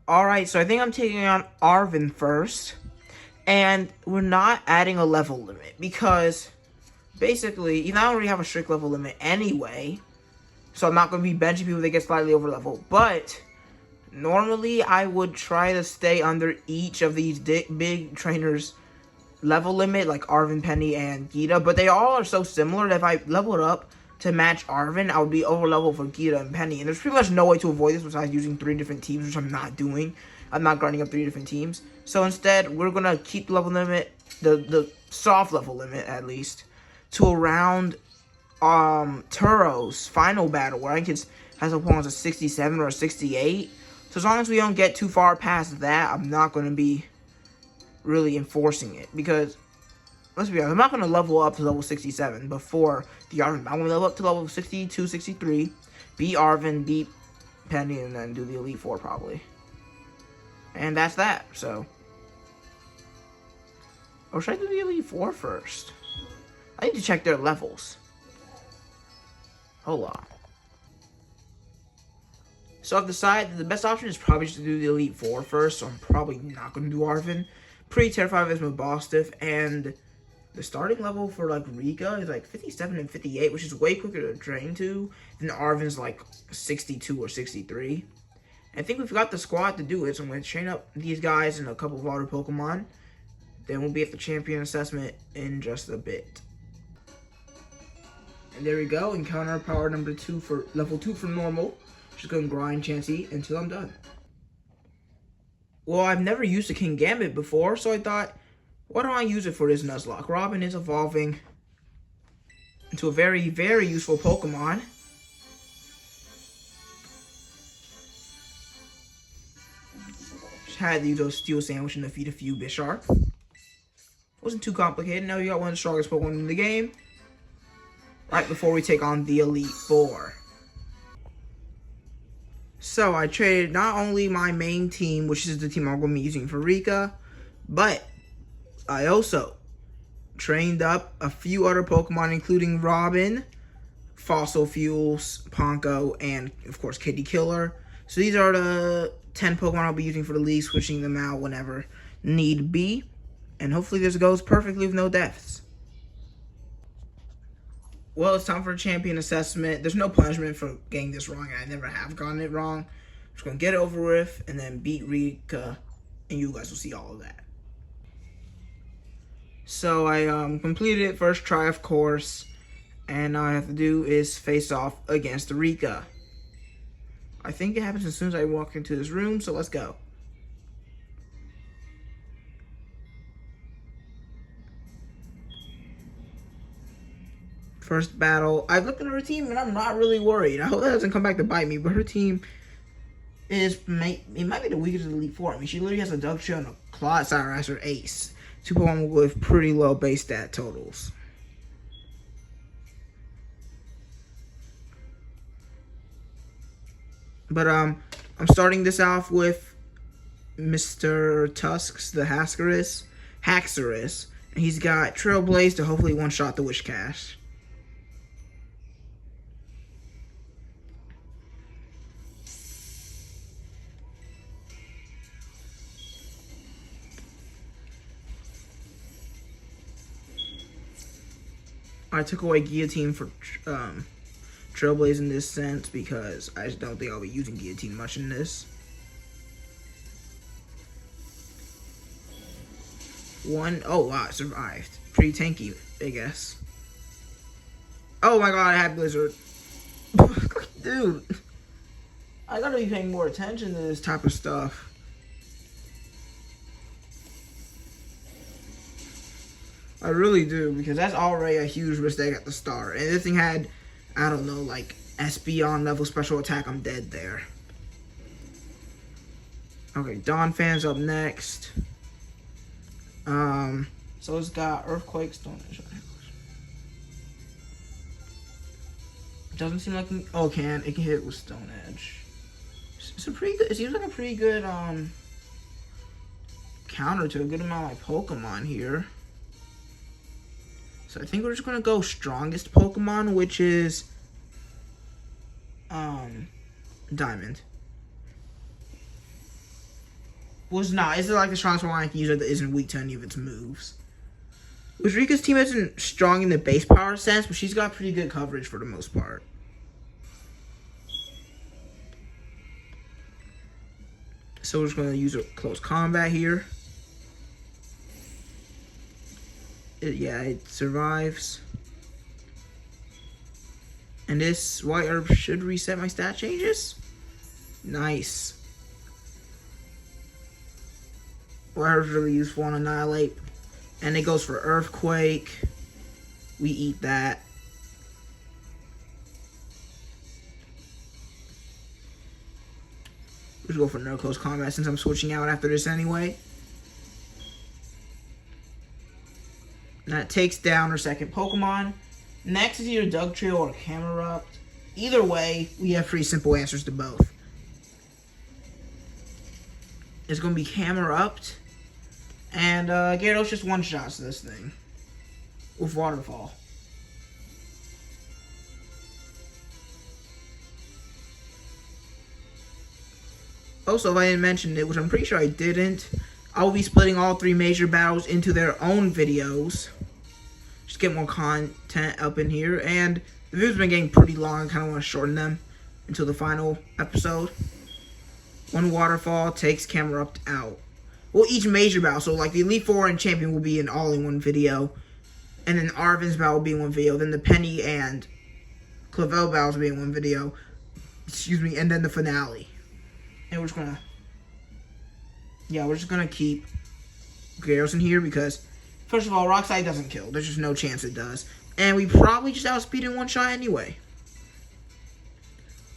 Alright, so I think I'm taking on Arvin first. And we're not adding a level limit because basically, you not already have a strict level limit anyway. So I'm not going to be benching people that get slightly over level. But normally I would try to stay under each of these big trainers' level limit, like Arvin, Penny, and Gita. But they all are so similar that if I leveled up to match Arvin, I would be over level for Gita and Penny. And there's pretty much no way to avoid this besides using 3 different teams, which I'm not doing. I'm not grinding up 3 different teams. So instead, we're going to keep the level limit, the soft level limit at least, to around Turo's final battle, where I think it has opponents of 67 or 68. So as long as we don't get too far past that, I'm not going to be really enforcing it. Because, let's be honest, I'm not going to level up to level 67 before the Arvin. I'm going to level up to level 62, 63, beat Arvin, beat Penny, and then do the Elite Four probably. And that's that, so. Or should I do the Elite Four first? I need to check their levels. Hold on. So I've decided the best option is probably just to do the Elite Four first, so I'm probably not going to do Arvin. Pretty terrified of his Mabostiff, and the starting level for like Rika is like 57 and 58, which is way quicker to train to than Arvin's like 62 or 63. I think we've got the squad to do it, so I'm going to train up these guys and a couple of other Pokemon. Then we'll be at the champion assessment in just a bit. And there we go, encounter power number 2 for level 2 for normal. Just going to grind Chansey until I'm done. Well, I've never used a Kingambit before, so I thought, why don't I use it for this Nuzlocke? Robin is evolving into a very, very useful Pokemon. Just had to use those Steel Sandwich and defeat a few Bisharp. Wasn't too complicated. Now you got one of the strongest Pokemon in the game. Right before we take on the Elite Four. So I traded not only my main team, which is the team I'm going to be using for Rika, but I also trained up a few other Pokemon, including Robin, Fossil Fuels, Ponko, and of course Kitty Killer. So these are the 10 Pokemon I'll be using for the league, switching them out whenever need be. And hopefully this goes perfectly with no deaths. Well, it's time for a champion assessment. There's no punishment for getting this wrong, and I never have gotten it wrong. I'm just going to get it over with and then beat Rika, and you guys will see all of that. So I completed it first try, of course, and all I have to do is face off against Rika. I think it happens as soon as I walk into this room, so let's go. First battle. I looked at her team and I'm not really worried. I hope that doesn't come back to bite me, but her team is, it might be the weakest of the Elite Four. I mean, she literally has a Dugtrio and a Clodsire as her ace. 2 Pokemon with pretty low base stat totals. But I'm starting this off with Mr. Tusks, the Haxorus, and he's got Trailblaze to hopefully one-shot the Whiscash. I took away Guillotine for Trailblaze in this sense because I just don't think I'll be using Guillotine much in this. Oh wow, I survived. Pretty tanky, I guess. Oh my god, I had Blizzard. Dude. I gotta be paying more attention to this type of stuff. I really do, because that's already a huge mistake at the start. And this thing had, I don't know, like Espeon level special attack. I'm dead there. Okay, Donphan's up next. So it's got Earthquake, Stone Edge. It doesn't seem like it can hit with Stone Edge. It's a pretty good. It seems like a pretty good counter to a good amount of Pokemon here. So I think we're just gonna go strongest Pokemon, which is Diamond. was not. It's like the strongest one I can use that isn't weak to any of its moves. Which Rika's team isn't strong in the base power sense, but she's got pretty good coverage for the most part. So we're just going to use a close combat here. It survives. And this white herb should reset my stat changes. Nice. White herb's really useful on Annihilate. And it goes for Earthquake. We eat that. Let's go for no close combat since I'm switching out after this anyway. And that takes down our second Pokemon. Next is either Dugtrio or Camerupt. Either way, we have pretty simple answers to both. It's going to be Camerupt. And Gyarados just one-shots this thing. With Waterfall. Also, if I didn't mention it, which I'm pretty sure I didn't, I will be splitting all 3 major battles into their own videos. Just get more content up in here. And the videos have been getting pretty long. I kind of want to shorten them until the final episode. One Waterfall takes Camerupt out. Well, each major battle. So, like, the Elite Four and Champion will be in all in one video. And then Arven's battle will be in one video. Then the Penny and Clavel battles will be in one video. Excuse me. And then the finale. And we're just gonna... Yeah, we're just gonna keep Gyarados in here because... First of all, Rock Slide doesn't kill. There's just no chance it does. And we probably just outspeed in one shot anyway.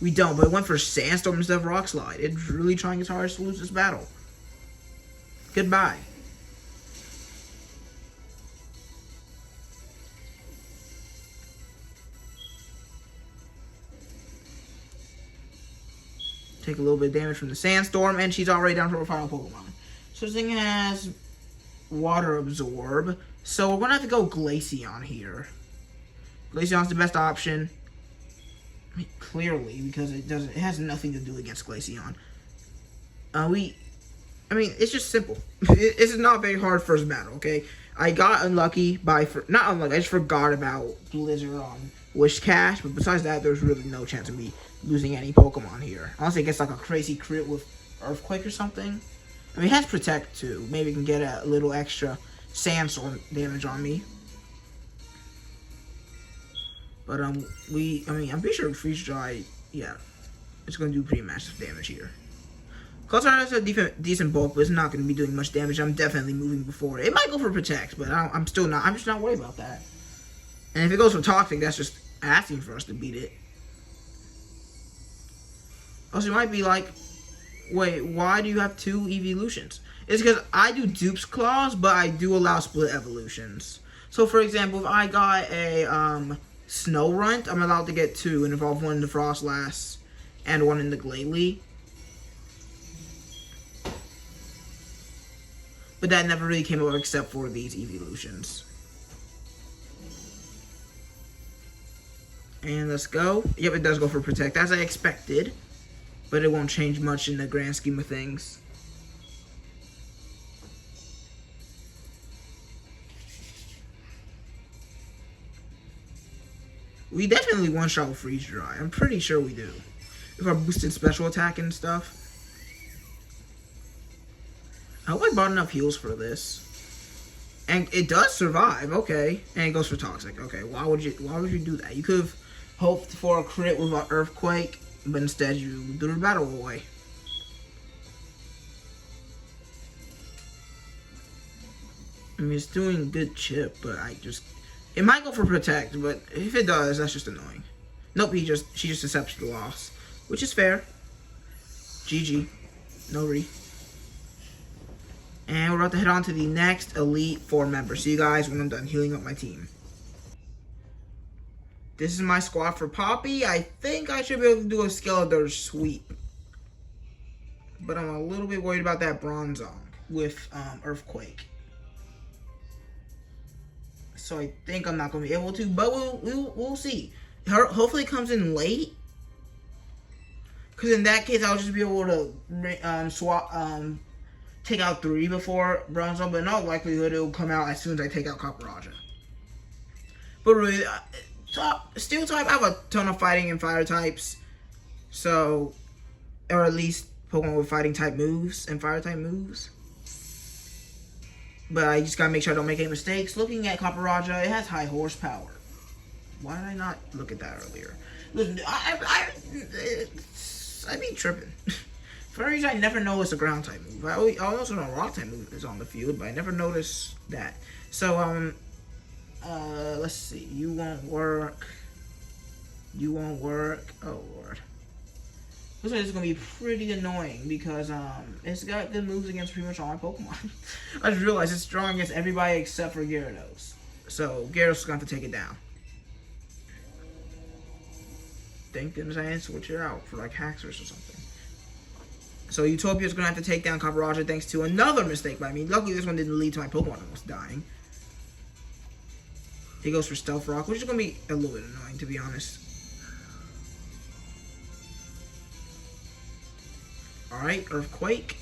We don't, but it went for Sandstorm instead of Rock Slide. It's really trying its hardest to lose this battle. Goodbye. Take a little bit of damage from the Sandstorm, and she's already down to her final Pokemon. So this thing has Water Absorb. So we're going to have to go Glaceon here. Glaceon's the best option. I mean, clearly, because it has nothing to do against Glaceon. I mean, it's just simple. This is not very hard first battle, okay? I got unlucky not unlucky, I just forgot about Blizzard on Wishcash, but besides that, there's really no chance of me losing any Pokemon here. Unless it gets like a crazy crit with Earthquake or something. I mean, it has Protect too. Maybe it can get a little extra Sandstorm damage on me. But I'm pretty sure Freeze Dry, yeah, it's gonna do pretty massive damage here. Clodsire has a decent bulk, but it's not gonna be doing much damage. I'm definitely moving before it. It might go for Protect, but I'm just not worried about that. And if it goes for Toxic, that's just asking for us to beat it. Also, you might be like, wait, why do you have 2 evolutions? It's because I do Dupe's Claws, but I do allow split evolutions. So, for example, if I got a Snorunt, I'm allowed to get 2 and evolve one into Frostlass and one into Glalie. But that never really came up except for these evolutions. And let's go. Yep, it does go for Protect, as I expected. But it won't change much in the grand scheme of things. We definitely one-shot with Freeze Dry. I'm pretty sure we do. With our boosted special attack and stuff. I hope I bought enough heals for this. And it does survive, okay. And it goes for Toxic. Okay, why would you do that? You could have hoped for a crit with an Earthquake, but instead you threw the battle away. I mean, it's doing good chip, but it might go for Protect, but if it does, that's just annoying. Nope, she just accepts the loss, which is fair. GG. No re. And we're about to head on to the next Elite Four member. See you guys when I'm done healing up my team. This is my squad for Poppy. I think I should be able to do a Skeletor sweep. But I'm a little bit worried about that Bronzong with Earthquake. So I think I'm not going to be able to, but we'll see. Hopefully it comes in late. Because in that case, I'll just be able to take out 3 before Bronzong, but in all likelihood it will come out as soon as I take out Copperajah. But really, Steel type, I have a ton of fighting and fire types. So, or at least Pokemon with fighting type moves and fire type moves. But I just gotta make sure I don't make any mistakes. Looking at Copperajah, it has high horsepower. Why did I not look at that earlier? Listen, I be tripping. For some reason, I never noticed a ground type move. I also know a rock type move is on the field, but I never noticed that. So, let's see. You won't work. You won't work. Oh, Lord. This one is going to be pretty annoying because, it's got good moves against pretty much all my Pokemon. I just realized it's strong against everybody except for Gyarados. So, Gyarados is going to have to take it down. Thank goodness I didn't switch it out for, like, Haxorus or something. So, Utopia's going to have to take down Copperajah thanks to another mistake by me. Luckily, this one didn't lead to my Pokemon almost dying. He goes for Stealth Rock, which is going to be a little bit annoying, to be honest. Alright, Earthquake.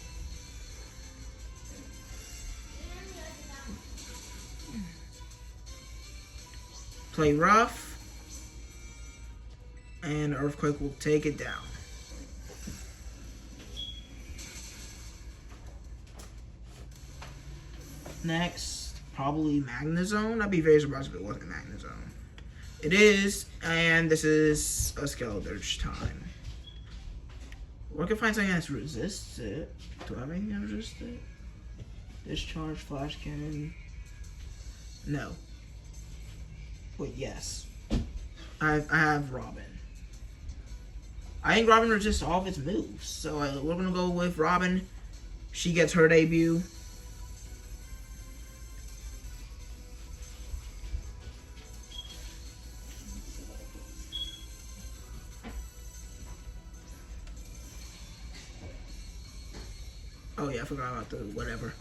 Play rough. And Earthquake will take it down. Next, probably Magnezone. I'd be very surprised if it wasn't Magnezone. It is, and this is a Skeledirge time. Or I can find something that resists it. Do I have anything that resists it? Discharge, Flash Cannon. No. Wait, yes. I have Robin. I think Robin resists all of its moves. So we're going to go with Robin. She gets her debut. Oh yeah, I forgot about the whatever.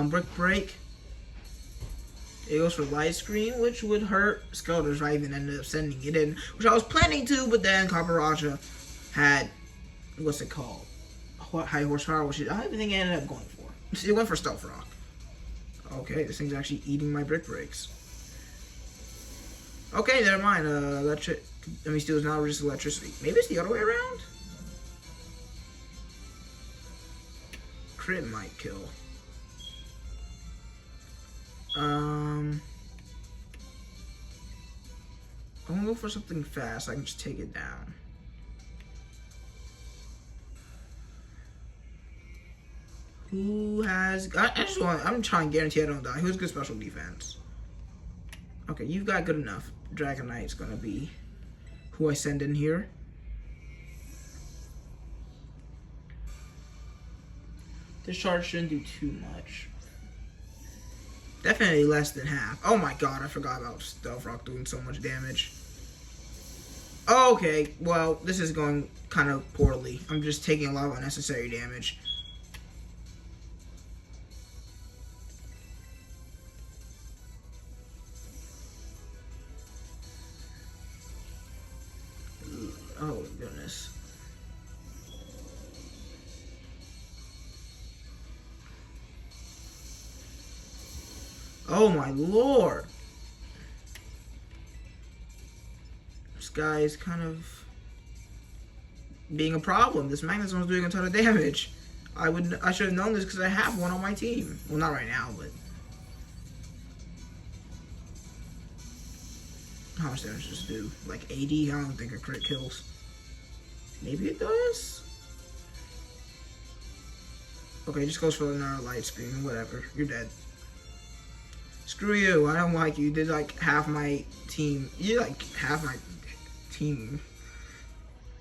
Brick Break. It goes for Light Screen, which would hurt Skeletor's. I even ended up sending it in, which I was planning to, but then Copperajah had, what's it called? High horsepower, which I even think it ended up going for. It went for Stealth Rock. Okay, this thing's actually eating my Brick Breaks. Okay, never mind. Steel is now just electricity. Maybe it's the other way around? Crit might kill. I'm gonna go for something fast. I can just take it down. Who has? I'm trying to guarantee I don't die. Who's good special defense? Okay, you've got good enough. Dragonite's gonna be who I send in here. This charge shouldn't do too much. Definitely less than half. Oh my god, I forgot about Stealth Rock doing so much damage. Okay, well, this is going kind of poorly. I'm just taking a lot of unnecessary damage. Oh, goodness. Oh my lord. This guy is kind of being a problem. This Magnezone is doing a ton of damage. I should have known this because I have one on my team. Well, not right now, but how much damage does this do? Like 80? I don't think a crit kills. Maybe it does? Okay, just goes for another Light Screen. Whatever. You're dead. Screw you. I don't like you. You did like half my team. You did like half my team.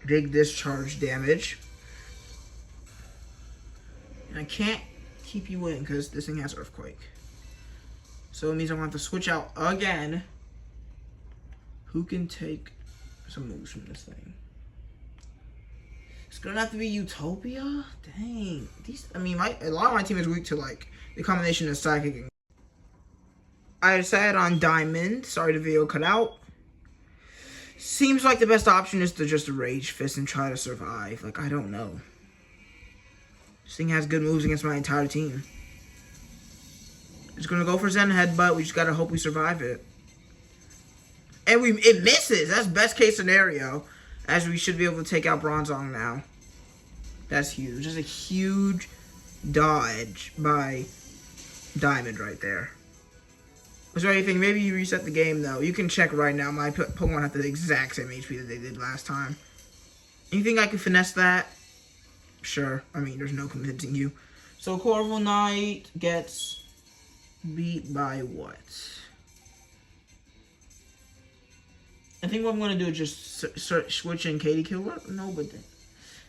Big discharge damage. And I can't keep you in because this thing has Earthquake. So it means I'm going to have to switch out again. Who can take some moves from this thing? It's going to have to be Utopia? Dang. A lot of my team is weak to like the combination of Psychic and... I decided on Diamond. Sorry the video cut out. Seems like the best option is to just Rage Fist and try to survive. Like, I don't know. This thing has good moves against my entire team. It's gonna go for Zen Headbutt. We just gotta hope we survive it. And it misses. That's best case scenario. As we should be able to take out Bronzong now. That's huge. Just a huge dodge by Diamond right there. Was there anything? Maybe you reset the game though. You can check right now. My Pokemon have the exact same HP that they did last time. You think I can finesse that? Sure. I mean, there's no convincing you. So Corviknight gets beat by what? I think what I'm going to do is just switch in Katie Killer. No, but then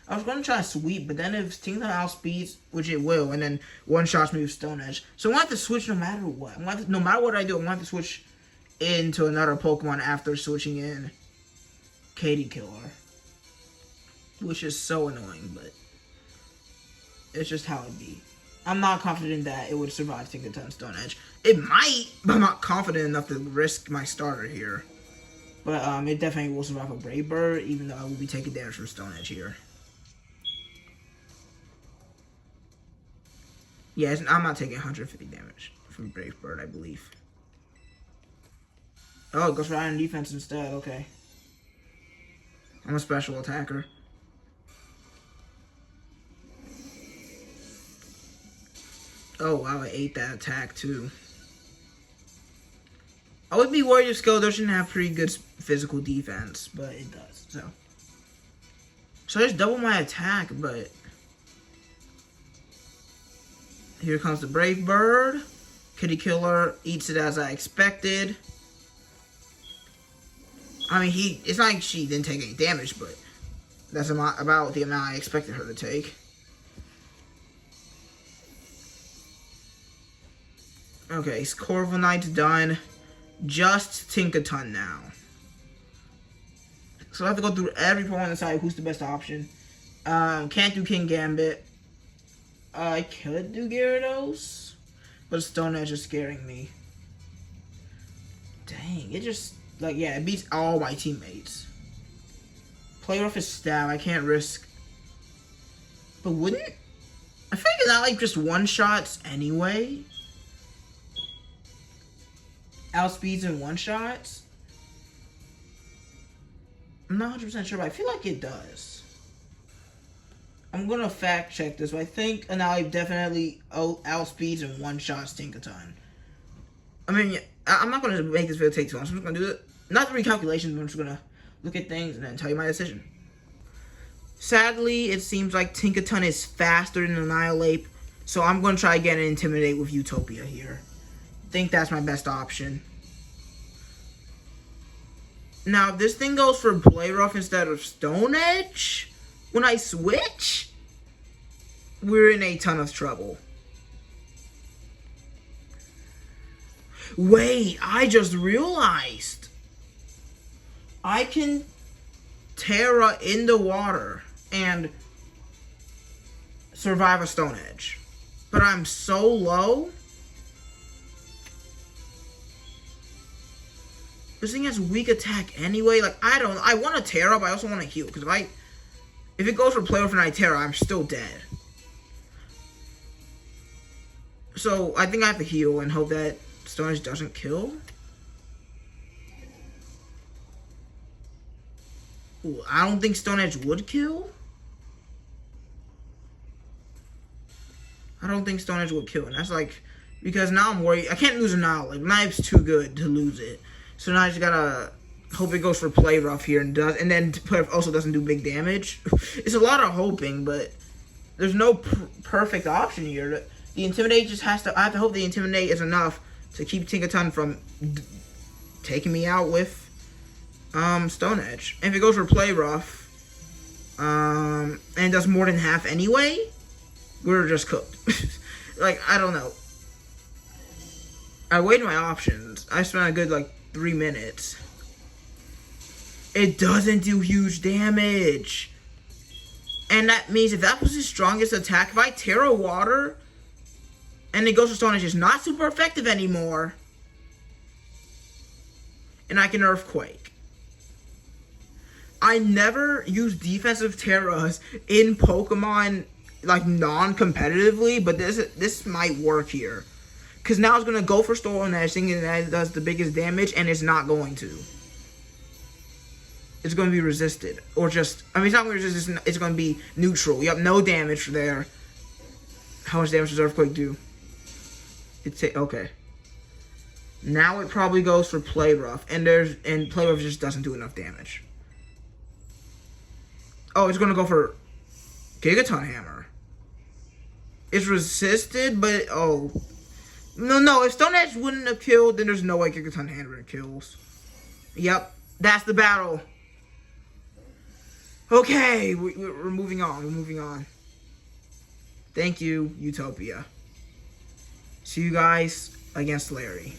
I was going to try Sweep, but then if Tinkerton outspeeds, which it will, and then one-shots me with Stone Edge. So I want to switch no matter what. No matter what I do, I want to switch into another Pokemon after switching in Katie Killer. Which is so annoying, but it's just how it be. I'm not confident that it would survive Tinkerton Stone Edge. It might, but I'm not confident enough to risk my starter here. But it definitely will survive a Brave Bird, even though I will be taking damage from Stone Edge here. Yeah, I'm not taking 150 damage from Brave Bird, I believe. Oh, it goes for Iron Defense instead, okay. I'm a special attacker. Oh, wow, I ate that attack, too. I would be worried if Skull doesn't have pretty good physical defense, but it does, so. So I just double my attack, but... Here comes the Brave Bird. Kitty Killer eats it as I expected. I mean, it's not like she didn't take any damage, but that's about the amount I expected her to take. Okay, Corviknight's done. Just Tinkerton now. So I have to go through every Pokemon and decide who's the best option. Can't do King Gambit. I could do Gyarados, but Stone Edge is scaring me. Dang, it just, like, yeah, it beats all my teammates. Play off his stab, I can't risk. But wouldn't, I feel like it's not like just one-shots anyway. Outspeeds and one-shots? I'm not 100% sure, but I feel like it does. I'm gonna fact check this, but I think Anali definitely outspeeds and one-shots Tinkerton. I mean, I'm not gonna make this video take too long, so I'm just gonna do it. Not the recalculations, but I'm just gonna look at things and then tell you my decision. Sadly, it seems like Tinkerton is faster than Annihilape, so I'm gonna try again and Intimidate with Utopia here. I think that's my best option. Now, if this thing goes for Play Rough instead of Stone Edge, when I switch, we're in a ton of trouble. Wait, I just realized I can Terra in the water and survive a Stone Edge. But I'm so low. This thing has weak attack anyway. Like, I want to Terra, but I also want to heal. Because if it goes for Play Rough and I Terra, I'm still dead. So, I think I have to heal and hope that Stone Edge doesn't kill. Ooh, I don't think Stone Edge would kill. I don't think Stone Edge would kill. And that's like, because now I'm worried. I can't lose a Knowledge. Knife's too good to lose it. So now I just gotta hope it goes for Play Rough here and does, and then Play Rough also doesn't do big damage. It's a lot of hoping, but there's no perfect option here. The Intimidate just has to. I have to hope the Intimidate is enough to keep Tinkerton from taking me out with Stone Edge. And if it goes for Play Rough, and does more than half anyway, we're just cooked. Like, I don't know. I weighed my options. I spent a good, like, 3 minutes. It doesn't do huge damage. And that means if that was his strongest attack, if I Terra Water and it goes for Stone Edge, it's not super effective anymore. And I can Earthquake. I never use defensive Terras in Pokemon like non-competitively, but this might work here. Because now it's going to go for Stolen Edge, thinking that it does the biggest damage, and it's not going to. It's going to be resisted. Or just, I mean, it's not going to be resisted, it's going to be neutral. Yep, no damage there. How much damage does Earthquake do? Okay. Now it probably goes for Play Rough, and Play Rough just doesn't do enough damage. Oh, it's going to go for Gigaton Hammer. It's resisted, but, oh. No, if Stone Edge wouldn't have killed, then there's no way Gigaton Hammer kills. Yep, that's the battle. Okay, we're moving on. Thank you, Utopia. See you guys against Larry.